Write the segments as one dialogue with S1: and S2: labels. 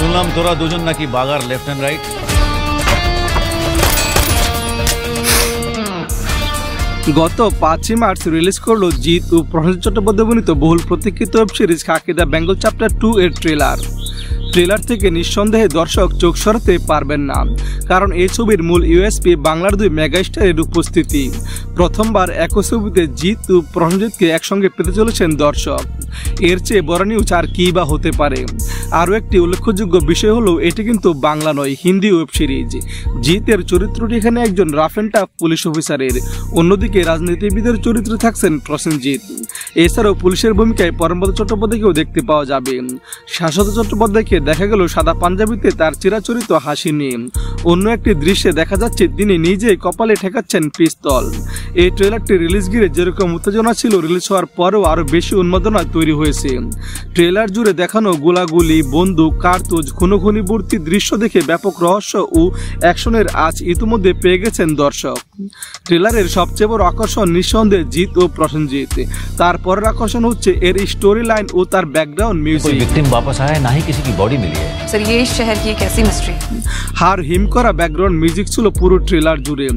S1: শুনলাম তোরা দুজন নাকি বাগার লেফট অ্যান্ড রাইট।
S2: গত 5 মার্চ রিলিজ করলো জিৎ ও প্রসেনজিৎ চট্টোপাধ্যায় অভিনীত বহুল প্রতীক্ষিত web series Khakee the Bengal chapter 2 এর ট্রেলার থেকে নিঃসন্দেহে দর্শক চোখ সরাতে পারবেন না, কারণ এই ছবির মূল ইউএসপি বাংলার 2 মেগাস্টারের উপস্থিতি। প্রথমবার একই ছবিতে জিৎ ও প্রসেনজিৎকে একসঙ্গে পেতে চলেছেন দর্শক। এর চেয়ে বড় নিউজ আর কী বা হতে পারে। আরও একটি উল্লেখযোগ্য বিষয় হলো এটি কিন্তু বাংলা নয়, হিন্দি ওয়েব সিরিজ। জিতের চরিত্রটি এখানে একজন রাফ অ্যান্ড টাফ পুলিশ অফিসারের, অন্যদিকে রাজনীতিবিদের চরিত্রে থাকছেন প্রসেনজিৎ। এছাড়াও পুলিশের ভূমিকায় পরমব্রত চট্টোপাধ্যায়কেও দেখতে পাওয়া যাবে। শাশ্বত চট্টোপাধ্যায়কে দেখা গেল সাদা পাঞ্জাবিতে তার চিরাচরিত হাসি নিয়ে। অন্য একটি দৃশ্যে দেখা যাচ্ছে তিনি নিজেই কপালে ঠেকাচ্ছেন পিস্তল। এই ট্রেলারটি রিলিজ ঘিরে যেরকম উত্তেজনা ছিল, রিলিজ হওয়ার পরেও আরও বেশি উন্মাদনা তৈরি হয়েছে। ট্রেলার জুড়ে দেখানো গোলাগুলি, বন্দুক, কার্তুজ, খুনোখুনিবর্তী দৃশ্য দেখে ব্যাপক রহস্য ও অ্যাকশনের আজ ইতিমধ্যে পেয়ে গেছেন দর্শক। ট্রেলারের সবচেয়ে বড় আকর্ষণ নিঃসন্দেহে জিৎ ও প্রসেনজিৎ। তারপরের আকর্ষণ হচ্ছে এর স্টোরি লাইন ও তার ব্যাকগ্রাউন্ড মিউজিক।
S1: विक्टिम वापस आया ना ही किसी की बॉडी मिली है।
S3: सर ये इस शहर की एक ऐसी मिस्ट्री।
S2: হার হিম করা ব্যাকগ্রাউন্ড মিউজিক ছিল পুরো ট্রেলার জুড়ে।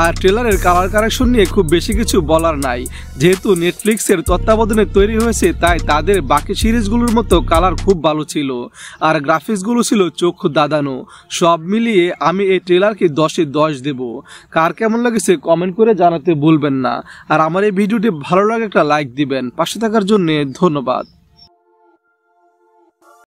S2: আর ট্রেলারের কালার কারেকশন নিয়ে খুব বেশি কিছু বলার নাই, যেহেতু নেটফ্লিক্সের তত্ত্বাবধানে তৈরি হয়েছে তাই তাদের বাকি সিরিজগুলোর মতো কালার খুব ভালো ছিল, আর গ্রাফিক্সগুলো ছিল চোখ দাদানো। সব মিলিয়ে আমি এই ট্রেলারকে 10-এ 10 দেব। কার কেমন লাগছে কমেন্ট করে জানাতে ভুলবেন না, আর আমার এই ভিডিওটি ভালো লাগে একটা লাইক দিবেন। পাশে থাকার জন্য ধন্যবাদ।